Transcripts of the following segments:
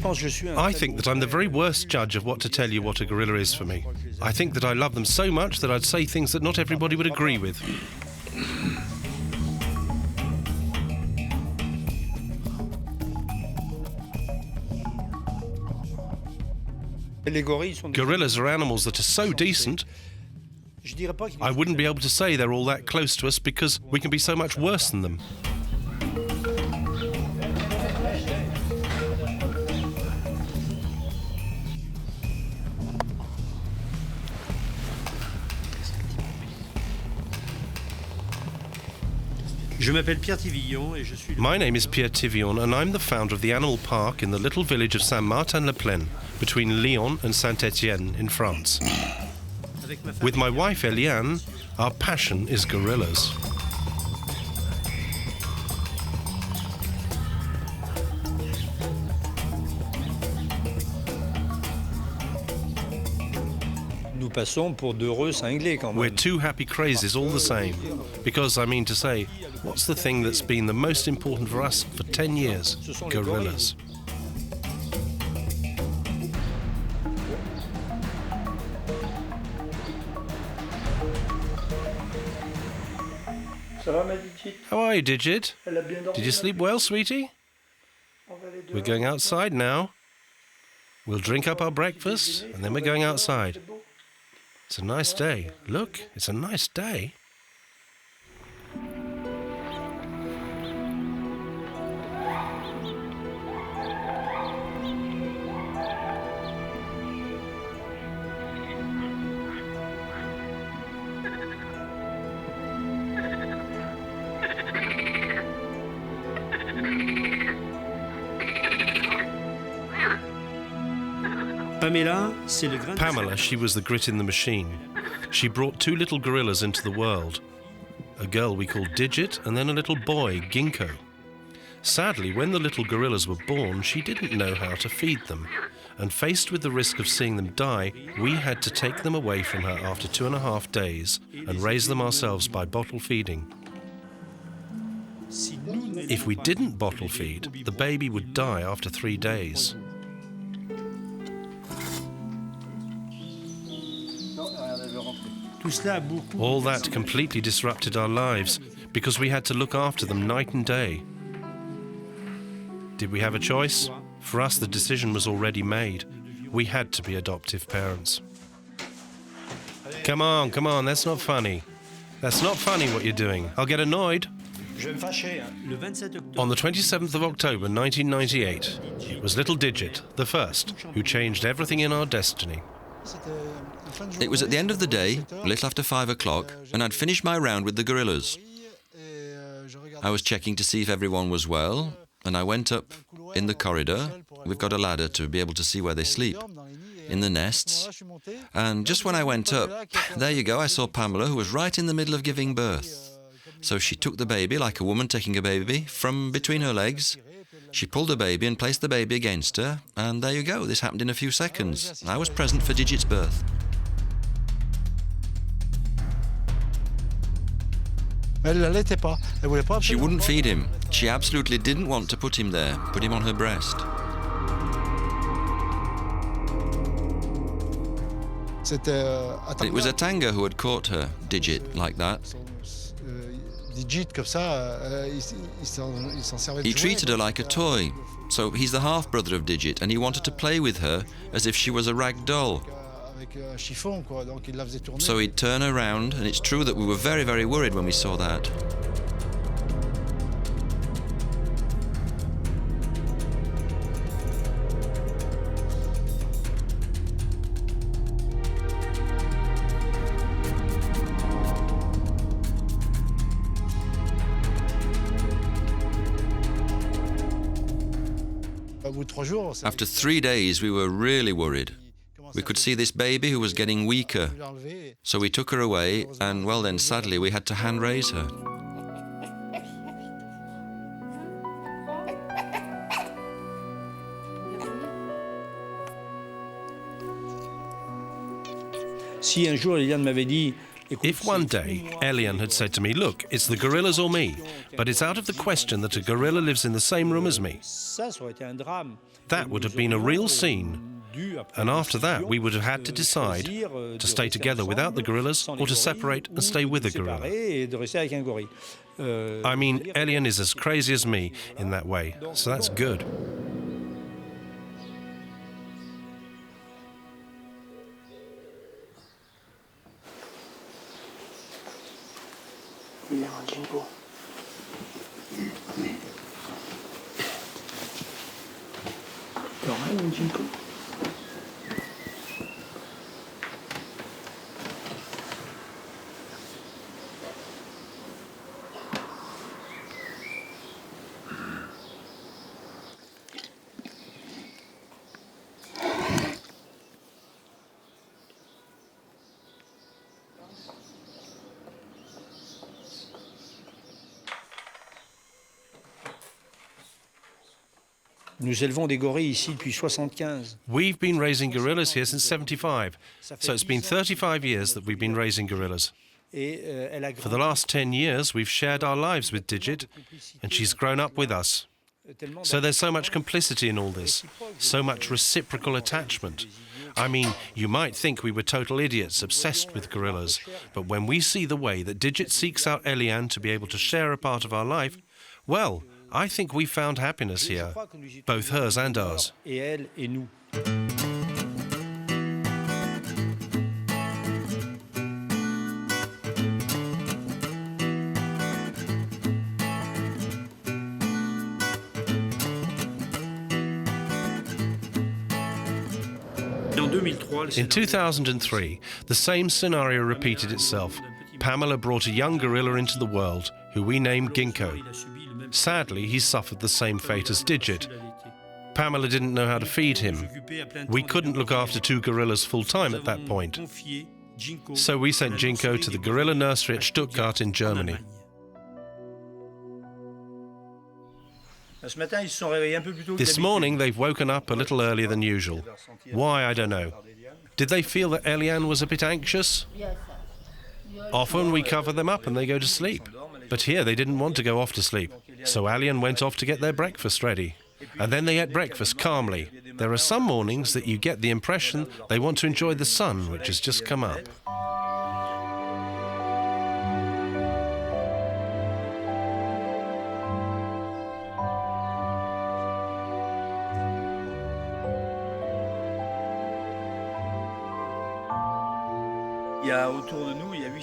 I think that I'm the very worst judge of what to tell you what a gorilla is for me. I think that I love them so much that I'd say things that not everybody would agree with. Gorillas are animals that are so decent, I wouldn't be able to say they're all that close to us because we can be so much worse than them. My name is Pierre Thivillon and I'm the founder of the animal park in the little village of Saint-Martin La Plaine, between Lyon and Saint-Étienne in France. With my wife Eliane, our passion is gorillas. We're two happy crazies all the same. Because, I mean to say, what's the thing that's been the most important for us for 10 years? Gorillas. How are you, Digit? Did you sleep well, sweetie? We're going outside now. We'll drink up our breakfast, and then we're going outside. It's a nice day. Look, it's a nice day. Pamela, she was the grit in the machine. She brought two little gorillas into the world. A girl we called Digit, and then a little boy, Gincko. Sadly, when the little gorillas were born, she didn't know how to feed them. And faced with the risk of seeing them die, we had to take them away from her after 2.5 days and raise them ourselves by bottle feeding. If we didn't bottle feed, the baby would die after 3 days. All that completely disrupted our lives because we had to look after them night and day. Did we have a choice? For us, the decision was already made. We had to be adoptive parents. Come on, that's not funny. That's not funny what you're doing. I'll get annoyed. On the 27th of October 1998, it was little Digit, the first, who changed everything in our destiny. It was at the end of the day, a little after 5 o'clock, and I'd finished my round with the gorillas. I was checking to see if everyone was well, and I went up in the corridor. We've got a ladder to be able to see where they sleep, in the nests. And just when I went up, there you go, I saw Pamela, who was right in the middle of giving birth. So she took the baby, like a woman taking a baby, from between her legs. She pulled the baby and placed the baby against her, and there you go, this happened in a few seconds. I was present for Digit's birth. She wouldn't feed him. She absolutely didn't want to put him there, put him on her breast. It was a tanga who had caught her, Digit, like that. He treated her like a toy. So he's the half-brother of Digit, and he wanted to play with her as if she was a rag doll. So he'd turn her around, and it's true that we were very, very worried when we saw that. After 3 days, we were really worried. We could see this baby who was getting weaker. So we took her away, and, well then, sadly, we had to hand-raise her. Si un jour Eliane m'avait dit If one day Eliane had said to me, look, it's the gorillas or me, but it's out of the question that a gorilla lives in the same room as me, that would have been a real scene. And after that, we would have had to decide to stay together without the gorillas or to separate and stay with the gorilla. I mean, Eliane is as crazy as me in that way, so that's good. Gincko. Gincko. Nous élevons des gorilles ici depuis 75. We've been raising gorillas here since 75, so it's been 35 years that we've been raising gorillas. For the last 10 years, we've shared our lives with Digit, and she's grown up with us. So there's so much complicity in all this, so much reciprocal attachment. I mean, you might think we were total idiots obsessed with gorillas, but when we see the way that Digit seeks out Eliane to be able to share a part of our life, well, I think we found happiness here, both hers and ours. Et elle et nous. In 2003, the same scenario repeated itself. Pamela brought a young gorilla into the world, who we named Gincko. Sadly, he suffered the same fate as Digit. Pamela didn't know how to feed him. We couldn't look after two gorillas full-time at that point. So we sent Gincko to the gorilla nursery at Stuttgart in Germany. This morning, they've woken up a little earlier than usual. Why, I don't know. Did they feel that Eliane was a bit anxious? Often we cover them up and they go to sleep. But here they didn't want to go off to sleep. So Eliane went off to get their breakfast ready. And then they ate breakfast calmly. There are some mornings that you get the impression they want to enjoy the sun, which has just come up.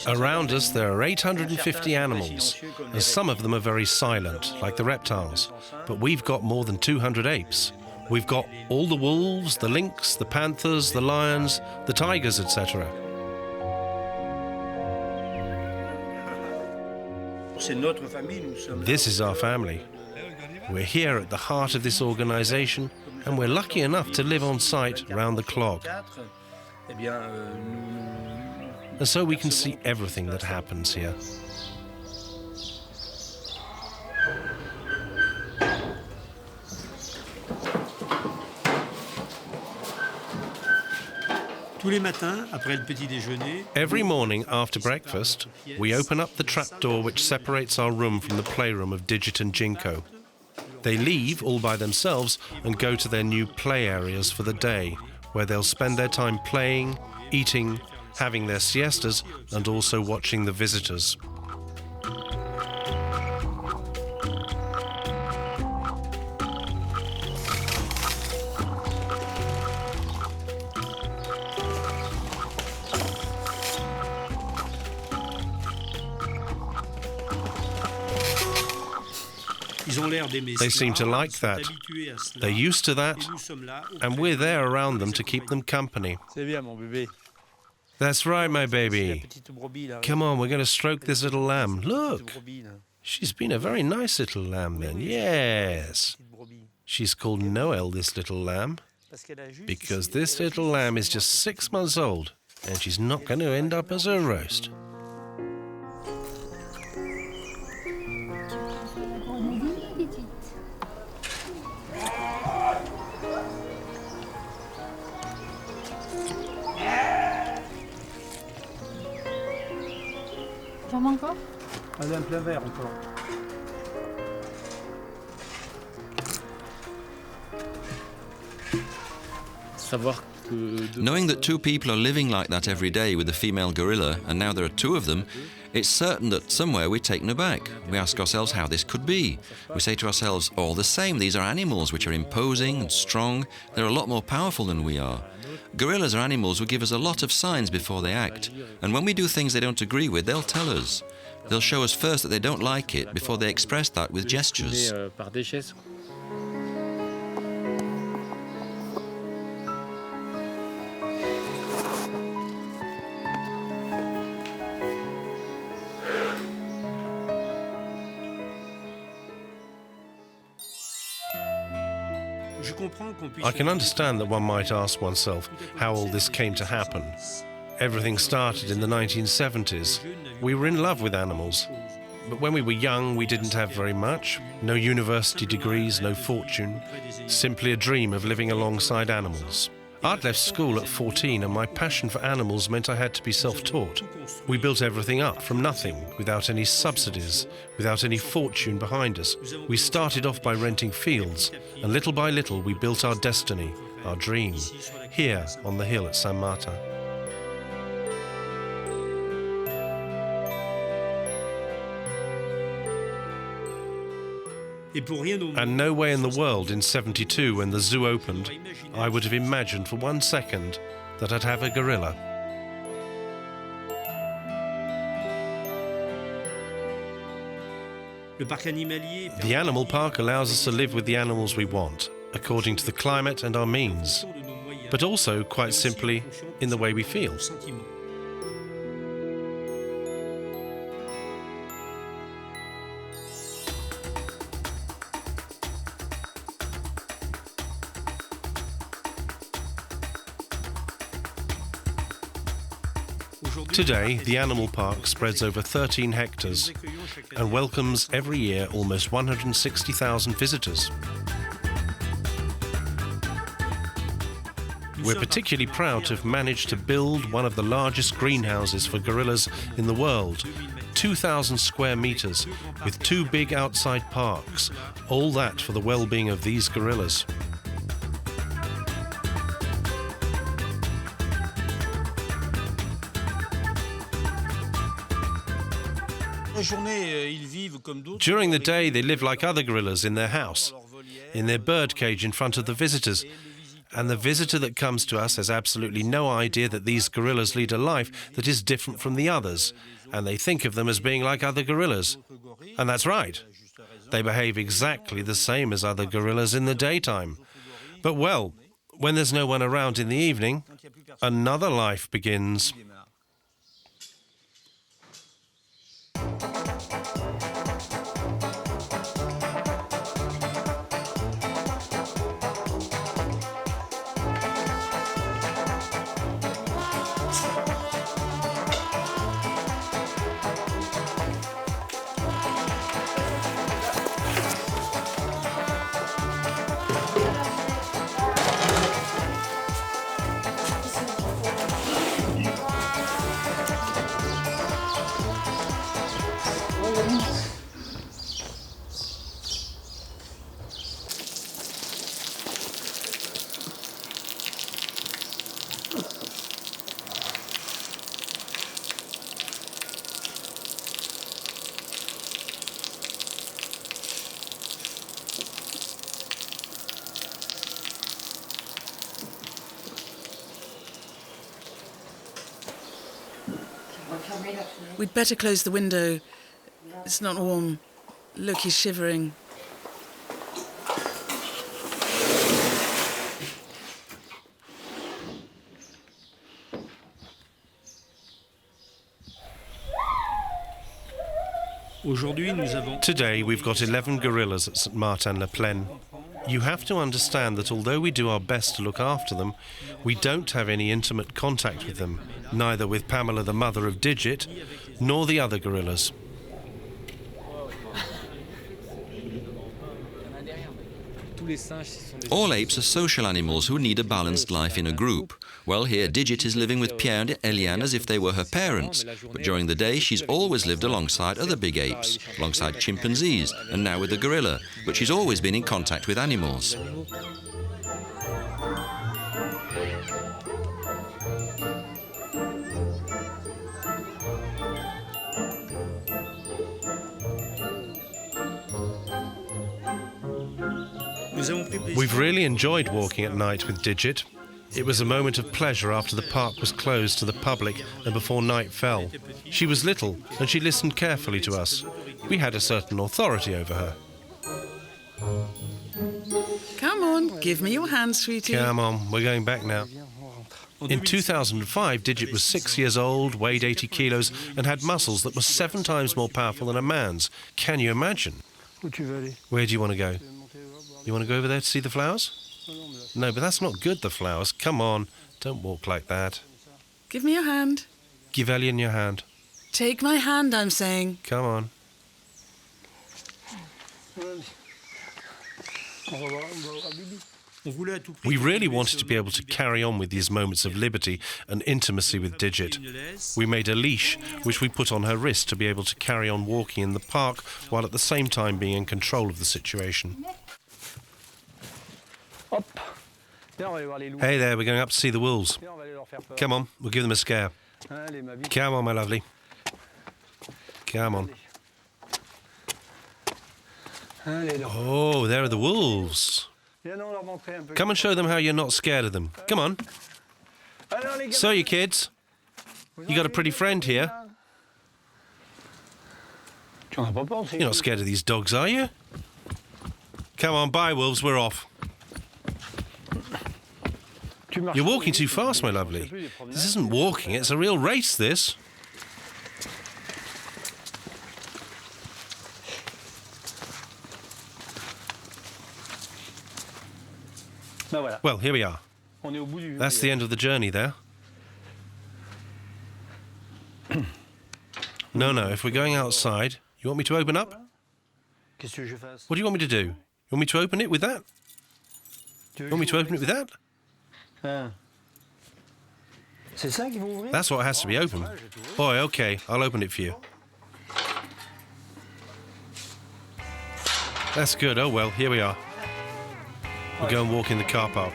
Around us there are 850 animals, and some of them are very silent, like the reptiles. But we've got more than 200 apes. We've got all the wolves, the lynx, the panthers, the lions, the tigers, etc. This is our family. We're here at the heart of this organization, and we're lucky enough to live on site round the clock. And so we can see everything that happens here. Every morning after breakfast, we open up the trapdoor which separates our room from the playroom of Digit and Gincko. They leave all by themselves and go to their new play areas for the day, where they'll spend their time playing, eating, having their siestas, and also watching the visitors. They seem to like that. They're used to that, and we're there around them to keep them company. That's right, my baby. Come on, we're going to stroke this little lamb. Look, she's been a very nice little lamb then. Yes. She's called Noel, this little lamb, because this little lamb is just 6 months old, and she's not going to end up as a roast. J'en ai encore? Allez, un plein verre encore. Knowing that two people are living like that every day with a female gorilla, and now there are two of them, it's certain that somewhere we're taken aback. We ask ourselves how this could be. We say to ourselves, all the same, these are animals which are imposing and strong. They're a lot more powerful than we are. Gorillas are animals who give us a lot of signs before they act, and when we do things they don't agree with, they'll tell us. They'll show us first that they don't like it before they express that with gestures. I can understand that one might ask oneself how all this came to happen. Everything started in the 1970s. We were in love with animals. But when we were young, we didn't have very much. No university degrees, no fortune. Simply a dream of living alongside animals. I'd left school at 14 and my passion for animals meant I had to be self-taught. We built everything up from nothing, without any subsidies, without any fortune behind us. We started off by renting fields, and little by little we built our destiny, our dream, here on the hill at Saint-Martin. And no way in the world in '72, when the zoo opened, I would have imagined for 1 second that I'd have a gorilla. The animal park allows us to live with the animals we want, according to the climate and our means, but also, quite simply, in the way we feel. Today, the animal park spreads over 13 hectares and welcomes every year almost 160,000 visitors. We're particularly proud to have managed to build one of the largest greenhouses for gorillas in the world, 2,000 square meters, with 2 big outside parks, all that for the well-being of these gorillas. During the day, they live like other gorillas in their house, in their bird cage in front of the visitors. And the visitor that comes to us has absolutely no idea that these gorillas lead a life that is different from the others, and they think of them as being like other gorillas. And that's right. They behave exactly the same as other gorillas in the daytime. But well, when there's no one around in the evening, another life begins. We'd better close the window. It's not warm. Look, he's shivering. Today we've got 11 gorillas at Saint-Martin La Plaine. You have to understand that although we do our best to look after them, we don't have any intimate contact with them, neither with Pamela, the mother of Digit, nor the other gorillas. All apes are social animals who need a balanced life in a group. Well, here Digit is living with Pierre and Eliane as if they were her parents, but during the day she's always lived alongside other big apes, alongside chimpanzees, and now with a gorilla, but she's always been in contact with animals. We've really enjoyed walking at night with Digit. It was a moment of pleasure after the park was closed to the public and before night fell. She was little and she listened carefully to us. We had a certain authority over her. Come on, give me your hand, sweetie. Come on, we're going back now. In 2005, Digit was 6 years old, weighed 80 kilos, and had muscles that were 7 times more powerful than a man's. Can you imagine? Where do you want to go? You want to go over there to see the flowers? No, but that's not good, the flowers. Come on, don't walk like that. Give me your hand. Give Eliane your hand. Take my hand, I'm saying. Come on. We really wanted to be able to carry on with these moments of liberty and intimacy with Digit. We made a leash, which we put on her wrist to be able to carry on walking in the park while at the same time being in control of the situation. Hey there, we're going up to see the wolves. Come on, we'll give them a scare. Come on, my lovely. Come on. Oh, there are the wolves. Come and show them how you're not scared of them. Come on. So, you kids, you got a pretty friend here. You're not scared of these dogs, are you? Come on, bye, wolves, we're off. You're walking too fast, my lovely. This isn't walking, it's a real race, this. Well, here we are. That's the end of the journey there. No, if we're going outside, you want me to open up? What do you want me to do? You want me to open it with that? You want me to open it with that? That's what has to be opened. Boy, okay, I'll open it for you. That's good. Oh well, here we are. We'll go and walk in the car park.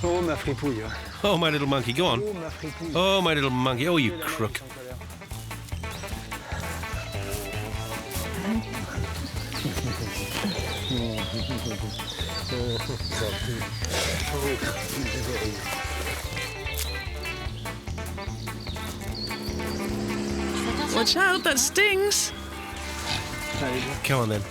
Oh, ma fripouille. Oh, my little monkey, go on. Oh, ma fripouille. Oh, my little monkey. Oh, you crook. Watch out, that stings. Come on then.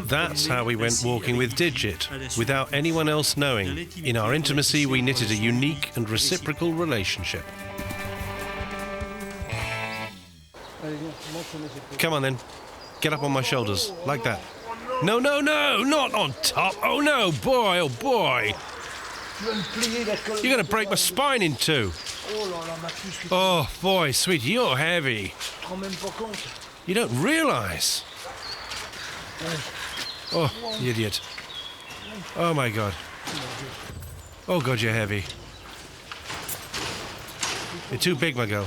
That's how we went walking with Digit, without anyone else knowing. In our intimacy, we knitted a unique and reciprocal relationship. Come on then, get up on my shoulders, like that. No, not on top. Oh no, boy, oh boy. You're going to break my spine in two. Oh boy, sweetie, you're heavy. You don't realise. Oh, you idiot. Oh my God. Oh God, you're heavy. You're too big, my girl.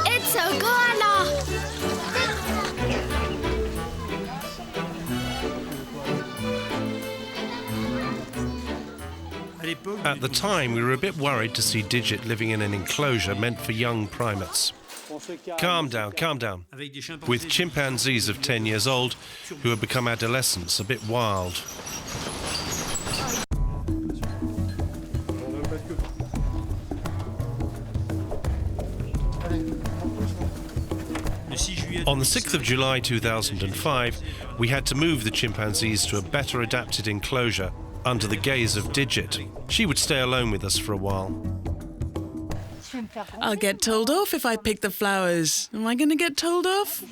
It's a goanna. At the time, we were a bit worried to see Digit living in an enclosure meant for young primates. Calm down, calm down. With chimpanzees of 10 years old who have become adolescents, a bit wild. On the 6th of July 2005, we had to move the chimpanzees to a better adapted enclosure under the gaze of Digit. She would stay alone with us for a while. I'll get told off if I pick the flowers. Am I going to get told off?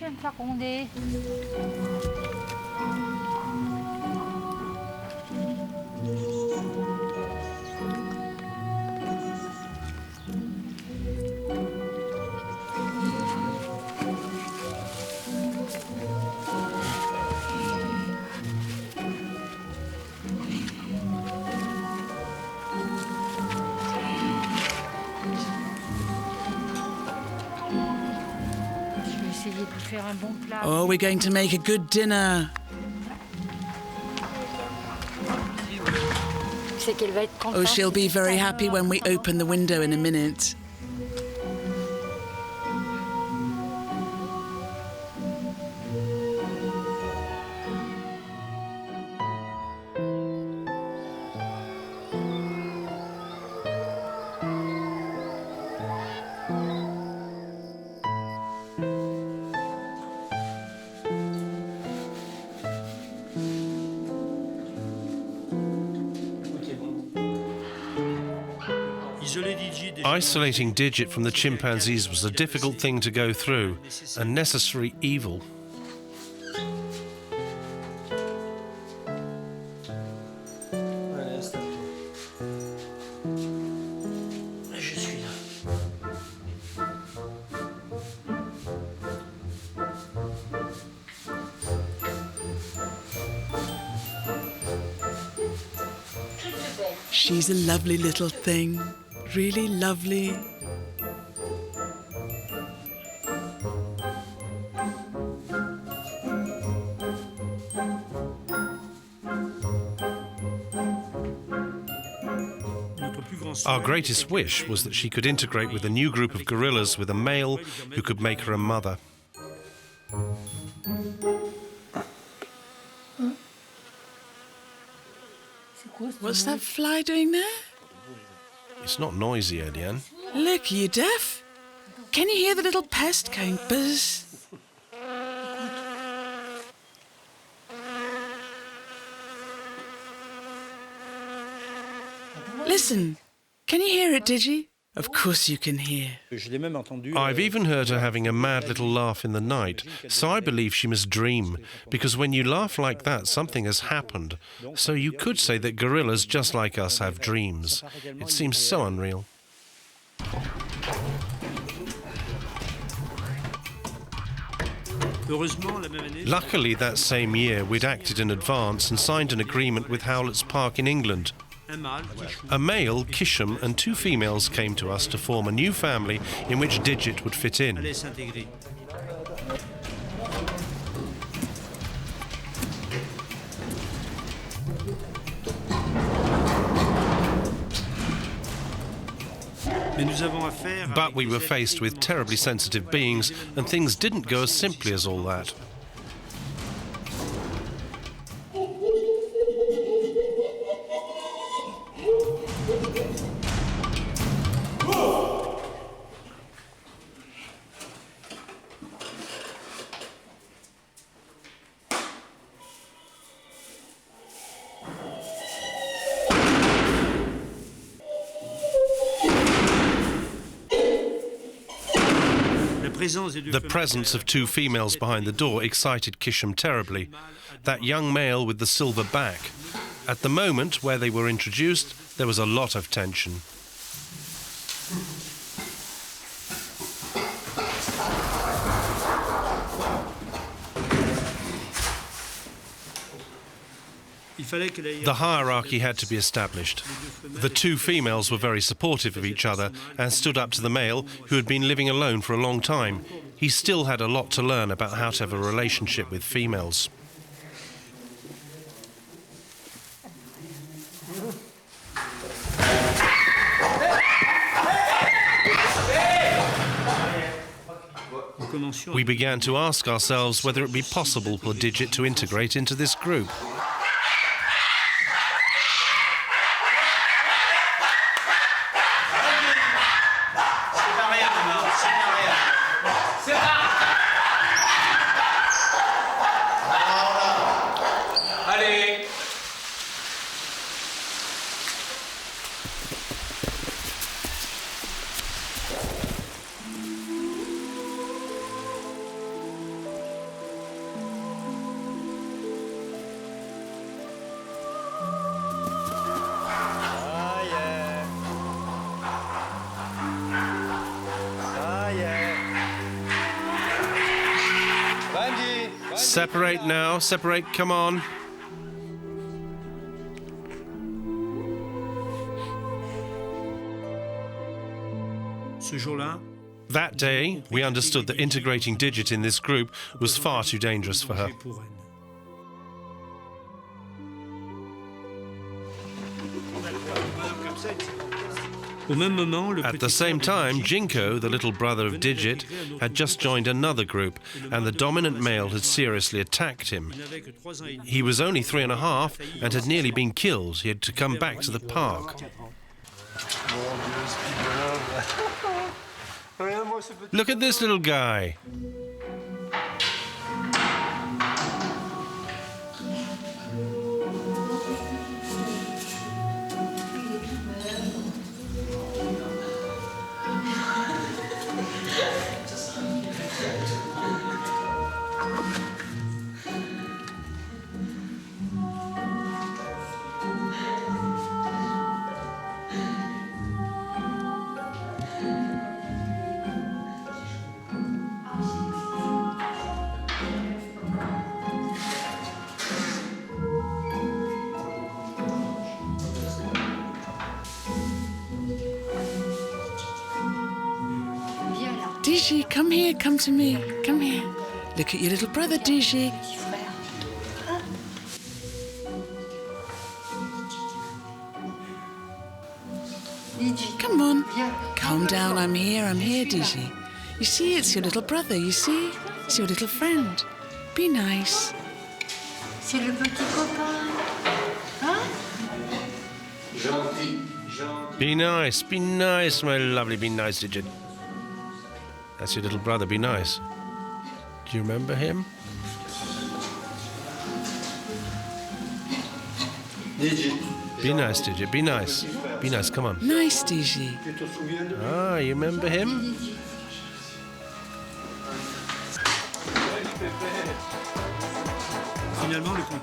Oh, we're going to make a good dinner. Oh, she'll be very happy when we open the window in a minute. Isolating Digit from the chimpanzees was a difficult thing to go through, a necessary evil. She's a lovely little thing. Really lovely. Our greatest wish was that she could integrate with a new group of gorillas with a male who could make her a mother. What's that fly doing there? It's not noisy, Eliane. Look, are you deaf? Can you hear the little pest going buzz? Listen, can you hear it, Digi? Of course you can hear. I've even heard her having a mad little laugh in the night, so I believe she must dream, because when you laugh like that, something has happened. So you could say that gorillas, just like us, have dreams. It seems so unreal. Luckily, that same year, we'd acted in advance and signed an agreement with Howlett's Park in England. A male, Kisham, and two females came to us to form a new family in which Digit would fit in. But we were faced with terribly sensitive beings, and things didn't go as simply as all that. The presence of two females behind the door excited Kisham terribly. That young male with the silver back. At the moment where they were introduced, there was a lot of tension. The hierarchy had to be established. The two females were very supportive of each other and stood up to the male, who had been living alone for a long time. He still had a lot to learn about how to have a relationship with females. We began to ask ourselves whether it would be possible for Digit to integrate into this group. Separate now, separate, come on. That day, we understood that integrating Digit in this group was far too dangerous for her. At the same time, Gincko, the little brother of Digit, had just joined another group, and the dominant male had seriously attacked him. He was only 3.5 and had nearly been killed. He had to come back to the park. Look at this little guy. Digi, come here, come to me, come here. Look at your little brother, Digi. Come on, calm down, I'm here, Digi. You see, it's your little brother, you see? It's your little friend. Be nice. C'est le petit copain. Hein? Be nice, my lovely, be nice, Digit. That's your little brother, be nice. Do you remember him? Be nice, Digit, be nice. Be nice, come on. Nice, Digi. Ah, you remember him?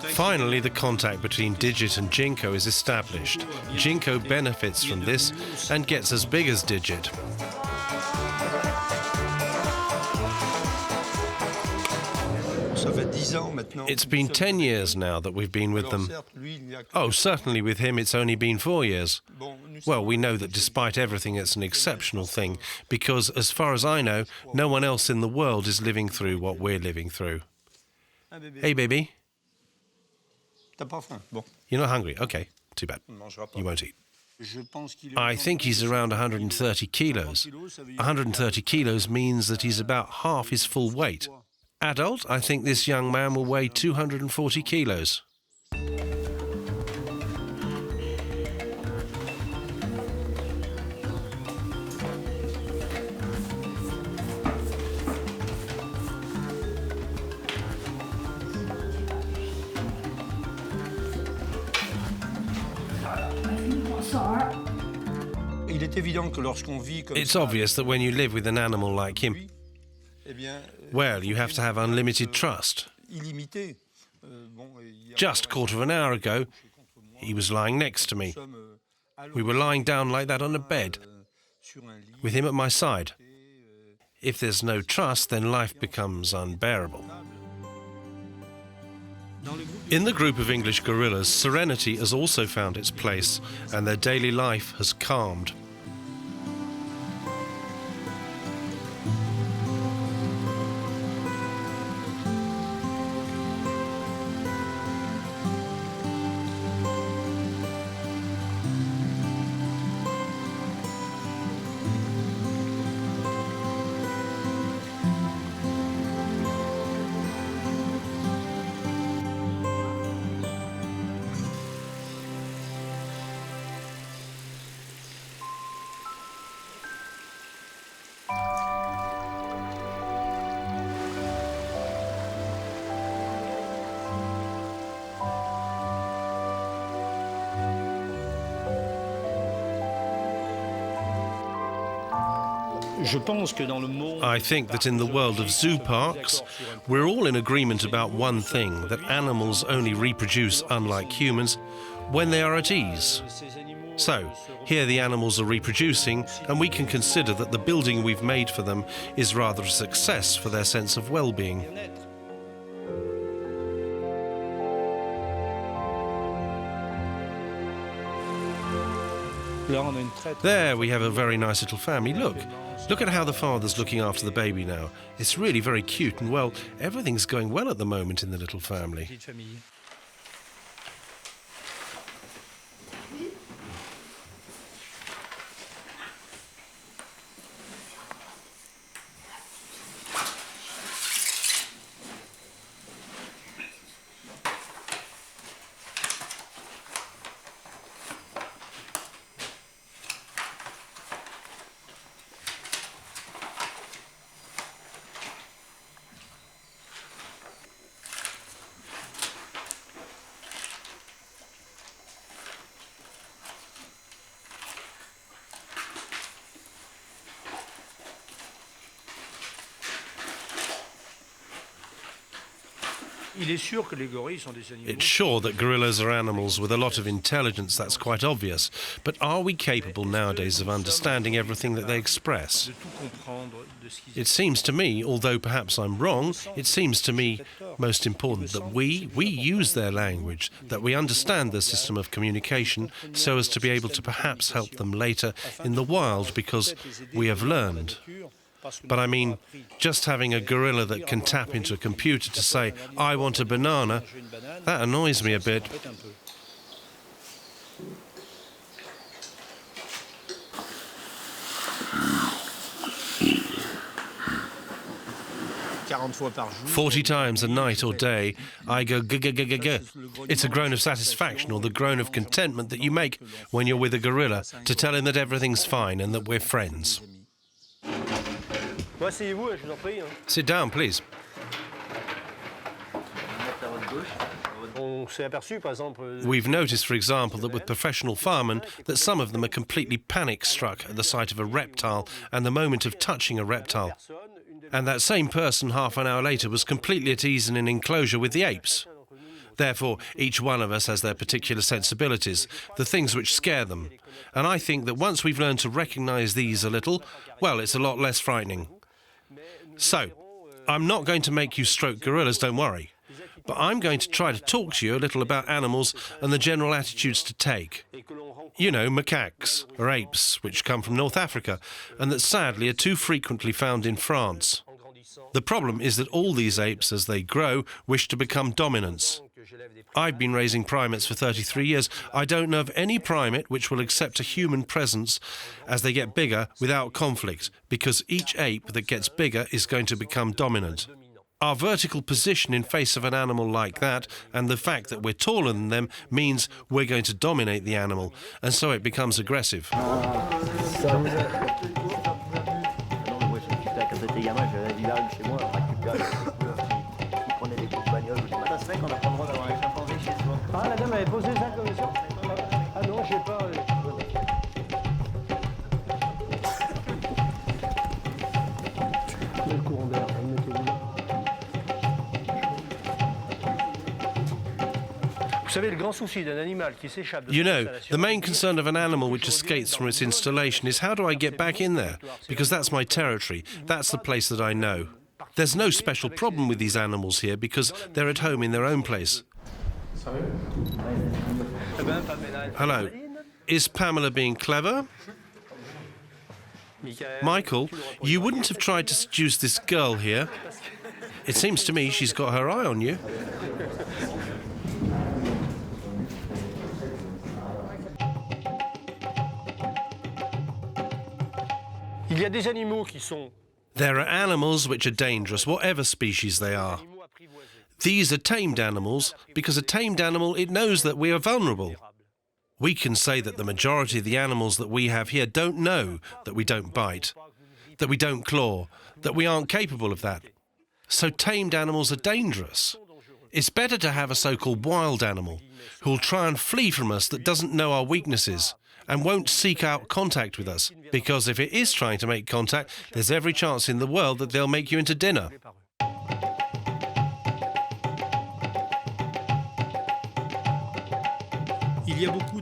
Finally, the contact between Digit and Gincko is established. Gincko benefits from this and gets as big as Digit. It's been 10 years now that we've been with them. Oh, certainly with him it's only been 4 years. Well, we know that despite everything it's an exceptional thing, because as far as I know, no one else in the world is living through what we're living through. Hey, baby. You're not hungry? Okay, too bad. You won't eat. I think he's around 130 kilos. 130 kilos means that he's about half his full weight. Adult, I think this young man will weigh 240 kilos. It's obvious that when you live with an animal like him, well, you have to have unlimited trust. Just a quarter of an hour ago, he was lying next to me. We were lying down like that on a bed, with him at my side. If there's no trust, then life becomes unbearable. In the group of English gorillas, serenity has also found its place, and their daily life has calmed. I think that in the world of zoo parks, we're all in agreement about one thing, that animals only reproduce, unlike humans, when they are at ease. So, here the animals are reproducing, and we can consider that the building we've made for them is rather a success for their sense of well-being. There we have a very nice little family. Look at how the father's looking after the baby now. It's really very cute, and well, everything's going well at the moment in the little family. It's sure that gorillas are animals with a lot of intelligence, that's quite obvious. But are we capable nowadays of understanding everything that they express? It seems to me, although perhaps I'm wrong, it seems to me most important that we use their language, that we understand their system of communication so as to be able to perhaps help them later in the wild because we have learned. But I mean, just having a gorilla that can tap into a computer to say, I want a banana, that annoys me a bit. "40 times a night or day, I go g-g-g-g-g. It's a groan of satisfaction or the groan of contentment that you make when you're with a gorilla to tell him that everything's fine and that we're friends." Sit down, please. We've noticed, for example, that with professional firemen, that some of them are completely panic-struck at the sight of a reptile and the moment of touching a reptile. And that same person, half an hour later, was completely at ease in an enclosure with the apes. Therefore, each one of us has their particular sensibilities, the things which scare them. And I think that once we've learned to recognise these a little, well, it's a lot less frightening. So, I'm not going to make you stroke gorillas, don't worry. But I'm going to try to talk to you a little about animals and the general attitudes to take. You know, macaques, or apes, which come from North Africa, and that sadly are too frequently found in France. The problem is that all these apes, as they grow, wish to become dominants. I've been raising primates for 33 years. I don't know of any primate which will accept a human presence as they get bigger without conflict, because each ape that gets bigger is going to become dominant. Our vertical position in face of an animal like that, and the fact that we're taller than them, means we're going to dominate the animal, and so it becomes aggressive. You know, the main concern of an animal which escapes from its installation is how do I get back in there? Because that's my territory. That's the place that I know. There's no special problem with these animals here because they're at home in their own place. Hello. Is Pamela being clever? Michael, you wouldn't have tried to seduce this girl here. It seems to me she's got her eye on you. There are animals which are dangerous, whatever species they are. These are tamed animals, because a tamed animal, it knows that we are vulnerable. We can say that the majority of the animals that we have here don't know that we don't bite, that we don't claw, that we aren't capable of that. So tamed animals are dangerous. It's better to have a so-called wild animal who will try and flee from us that doesn't know our weaknesses and won't seek out contact with us, because if it is trying to make contact, there's every chance in the world that they'll make you into dinner.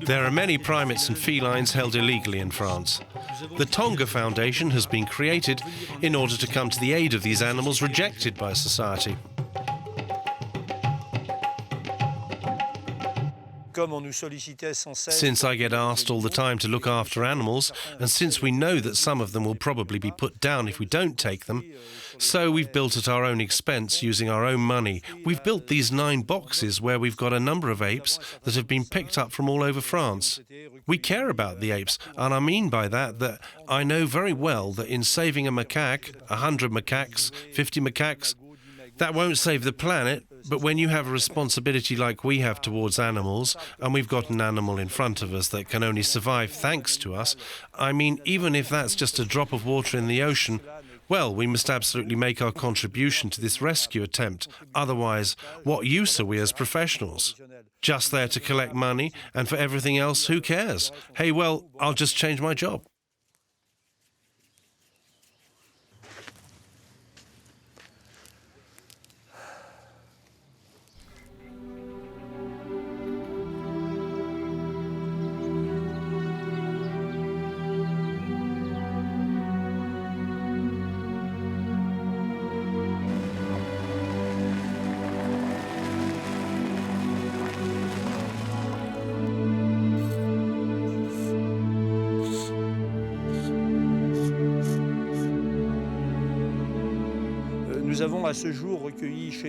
There are many primates and felines held illegally in France. The Tonga Foundation has been created in order to come to the aid of these animals rejected by society. Since I get asked all the time to look after animals, and since we know that some of them will probably be put down if we don't take them, so we've built at our own expense, using our own money. We've built these 9 boxes where we've got a number of apes that have been picked up from all over France. We care about the apes, and I mean by that I know very well that in saving a macaque, 100 macaques, 50 macaques, that won't save the planet, but when you have a responsibility like we have towards animals, and we've got an animal in front of us that can only survive thanks to us, I mean, even if that's just a drop of water in the ocean, well, we must absolutely make our contribution to this rescue attempt. Otherwise, what use are we as professionals? Just there to collect money, and for everything else, who cares? Hey, well, I'll just change my job.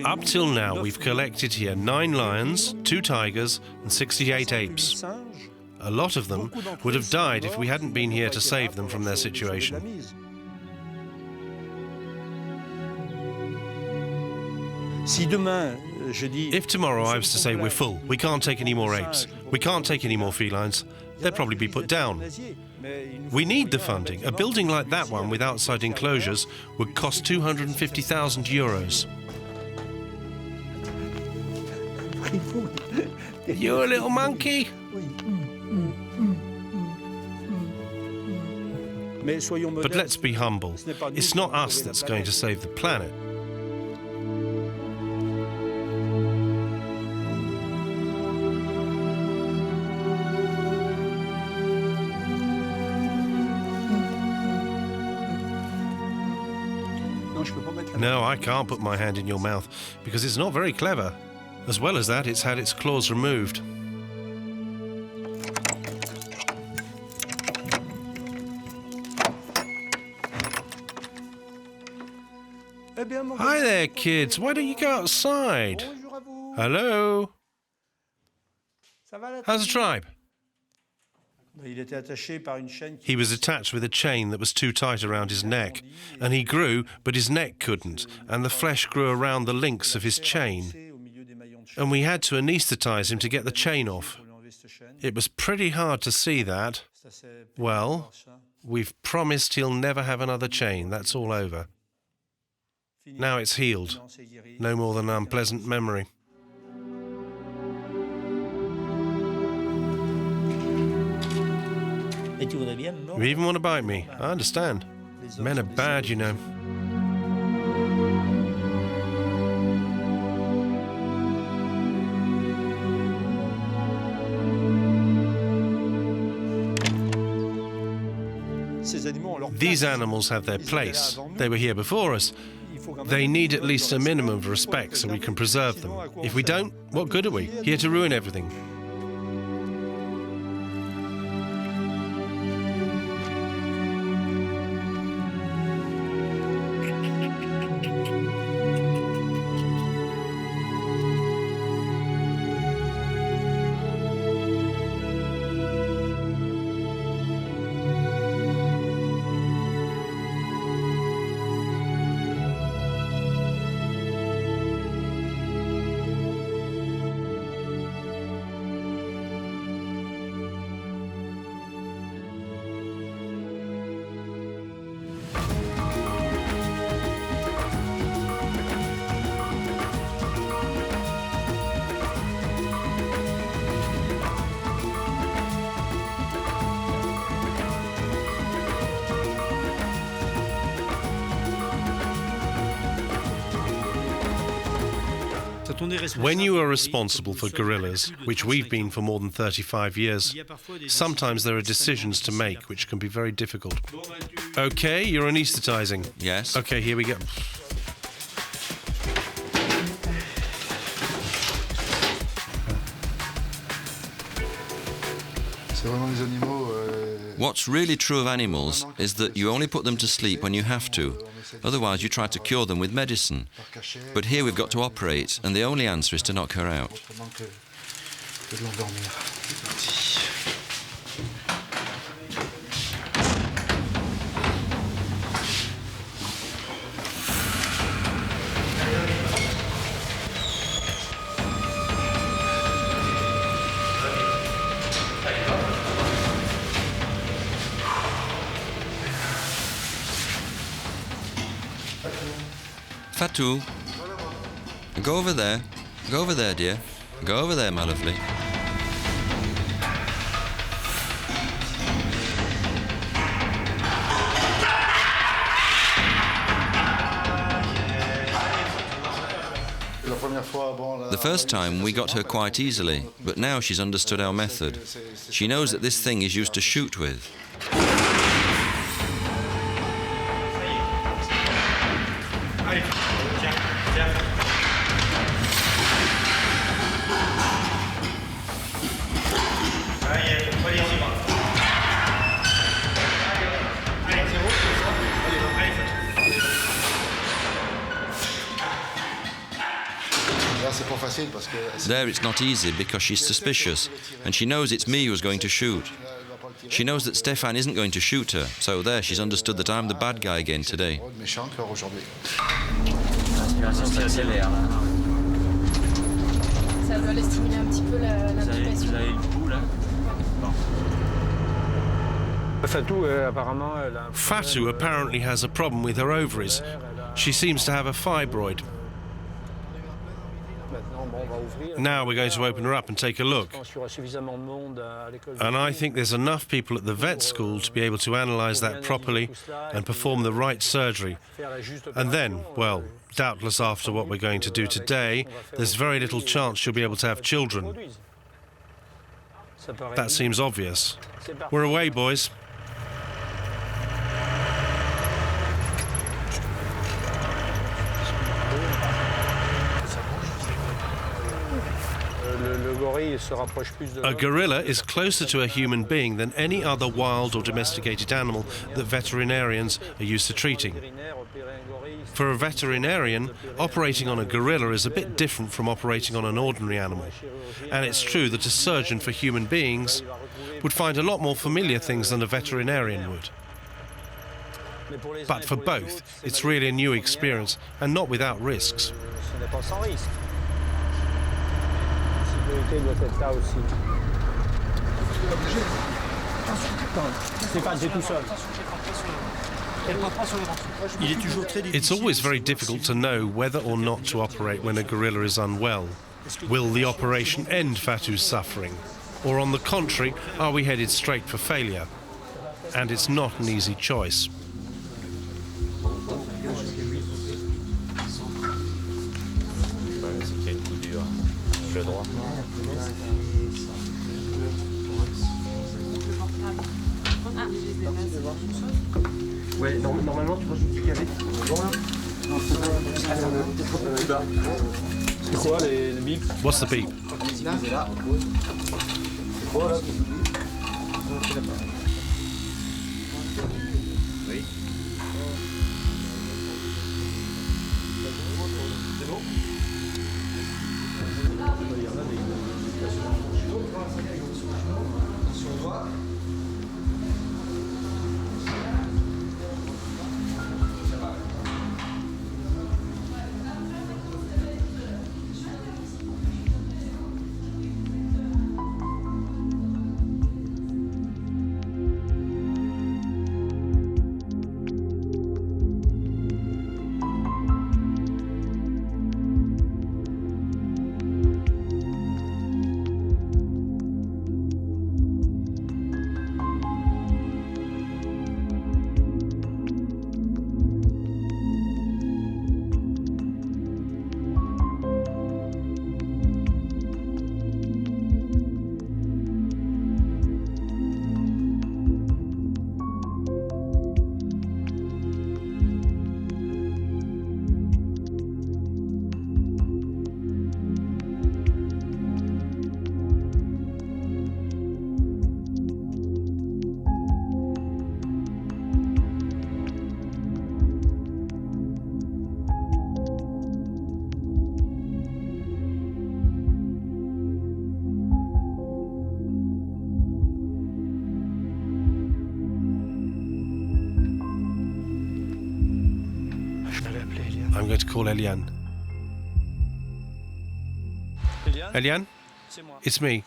Up till now, we've collected here 9 lions, 2 tigers, and 68 apes. A lot of them would have died if we hadn't been here to save them from their situation. If tomorrow I was to say we're full, we can't take any more apes, we can't take any more felines, they'd probably be put down. We need the funding. A building like that one with outside enclosures would cost 250,000 euros. You a little monkey? But let's be humble. It's not us that's going to save the planet. No, I can't put my hand in your mouth, because it's not very clever. As well as that, it's had its claws removed. Hi there, kids. Why don't you go outside? Hello? How's the tribe? He was attached with a chain that was too tight around his neck, and he grew, but his neck couldn't, and the flesh grew around the links of his chain. And we had to anaesthetize him to get the chain off. It was pretty hard to see that. Well, we've promised he'll never have another chain. That's all over. Now it's healed. No more than an unpleasant memory. You even want to bite me? I understand. Men are bad, you know. These animals have their place. They were here before us. They need at least a minimum of respect so we can preserve them. If we don't, what good are we? Here to ruin everything. When you are responsible for gorillas, which we've been for more than 35 years, sometimes there are decisions to make which can be very difficult. Okay, you're anaesthetizing. Yes. Okay, here we go. What's really true of animals is that you only put them to sleep when you have to. Otherwise, you try to cure them with medicine. But here we've got to operate, and the only answer is to knock her out. Fatou, go over there. Go over there, dear. Go over there, my lovely. The first time we got her quite easily, but now she's understood our method. She knows that this thing is used to shoot with. There it's not easy because she's suspicious, and she knows it's me who's going to shoot. She knows that Stéphane isn't going to shoot her, so there she's understood that I'm the bad guy again today. Fatou apparently has a problem with her ovaries. She seems to have a fibroid. Now we're going to open her up and take a look. And I think there's enough people at the vet school to be able to analyse that properly and perform the right surgery. And then, well, doubtless after what we're going to do today, there's very little chance she'll be able to have children. That seems obvious. We're away, boys. A gorilla is closer to a human being than any other wild or domesticated animal that veterinarians are used to treating. For a veterinarian, operating on a gorilla is a bit different from operating on an ordinary animal. And it's true that a surgeon for human beings would find a lot more familiar things than a veterinarian would. But for both, it's really a new experience and not without risks. It's always very difficult to know whether or not to operate when a gorilla is unwell. Will the operation end Fatou's suffering? Or on the contrary, are we headed straight for failure? And it's not an easy choice. Ouais, normalement tu rajoutes du galet. C'est quoi les bips? What's the beep? going to call Eliane. Eliane? It's me.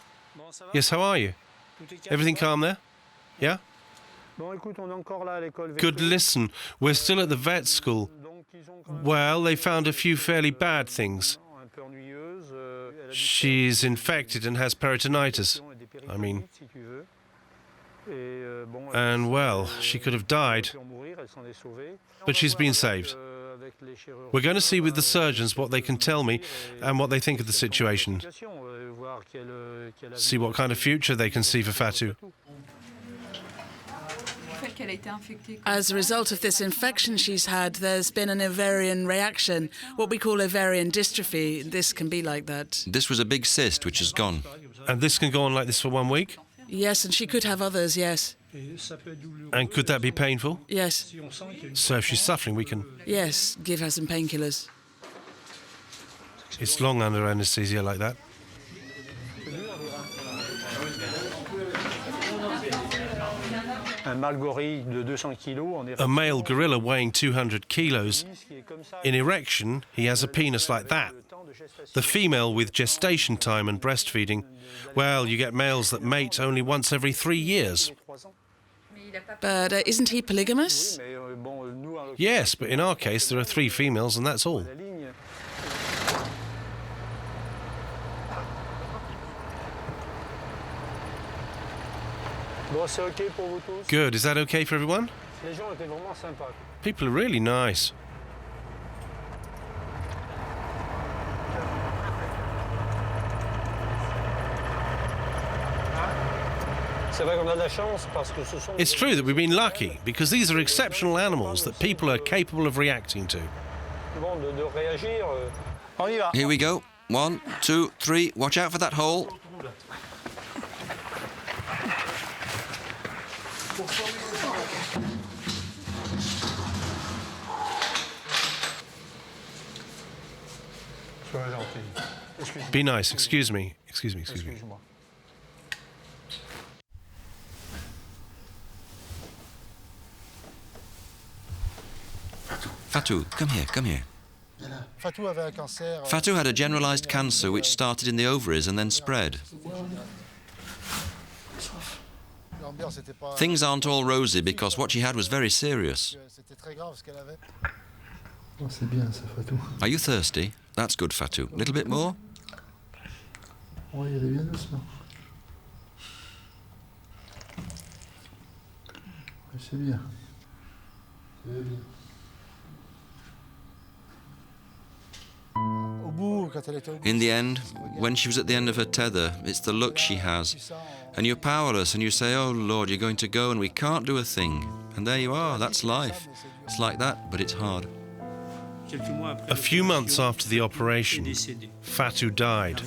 Yes, how are you? Everything calm there? Yeah? Good, listen, we're still at the vet school. Well, they found a few fairly bad things. She's infected and has peritonitis. And well, she could have died. But she's been saved. We're going to see with the surgeons what they can tell me and what they think of the situation. See what kind of future they can see for Fatou. As a result of this infection she's had, there's been an ovarian reaction, what we call ovarian dystrophy. This can be like that. This was a big cyst which has gone. And this can go on like this for 1 week? Yes, and she could have others, yes. And could that be painful? Yes. So if she's suffering, we can... Yes, give her some painkillers. It's long under anaesthesia like that. A male gorilla weighing 200 kilos. In erection, he has a penis like that. The female with gestation time and breastfeeding, well, you get males that mate only once every 3 years. But isn't he polygamous? Yes, but in our case, there are 3 females and that's all. Good, is that okay for everyone? People are really nice. It's true that we've been lucky, because these are exceptional animals that people are capable of reacting to. Here we go. 1, 2, 3. Watch out for that hole. Be nice, excuse me. Excuse me. Fatou, come here. Fatou had a generalized cancer which started in the ovaries and then spread. Things aren't all rosy because what she had was very serious. Are you thirsty? That's good, Fatou. A little bit more? In the end, when she was at the end of her tether, it's the luck she has. And you're powerless and you say, oh Lord, you're going to go and we can't do a thing. And there you are, that's life. It's like that, but it's hard. A few months after the operation, Fatou died.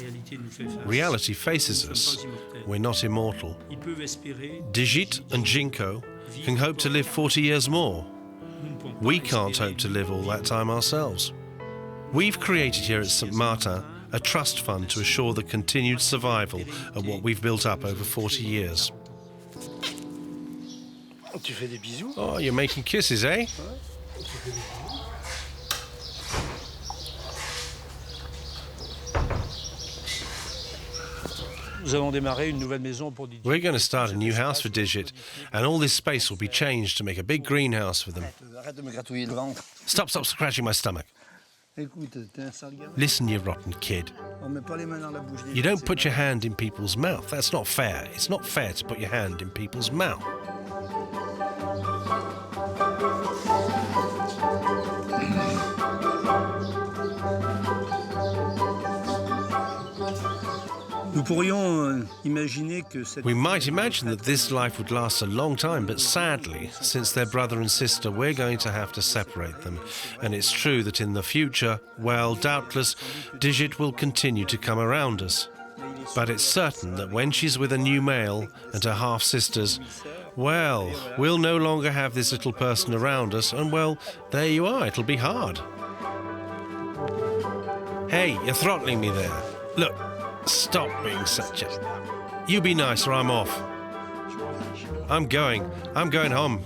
Reality faces us. We're not immortal. Digit and Gincko can hope to live 40 years more. We can't hope to live all that time ourselves. We've created here at Saint-Martin a trust fund to assure the continued survival of what we've built up over 40 years. Oh, you're making kisses, eh? We're going to start a new house for Digit, and all this space will be changed to make a big greenhouse for them. Stop scratching my stomach. Listen, you rotten kid. You don't put your hand in people's mouth. That's not fair. It's not fair to put your hand in people's mouth. We might imagine that this life would last a long time, but sadly, since they're brother and sister, we're going to have to separate them. And it's true that in the future, well, doubtless, Digit will continue to come around us. But it's certain that when she's with a new male and her half-sisters, well, we'll no longer have this little person around us, and well, there you are, it'll be hard. Hey, you're throttling me there. Look. Stop being such a... You be nice or I'm off. I'm going home.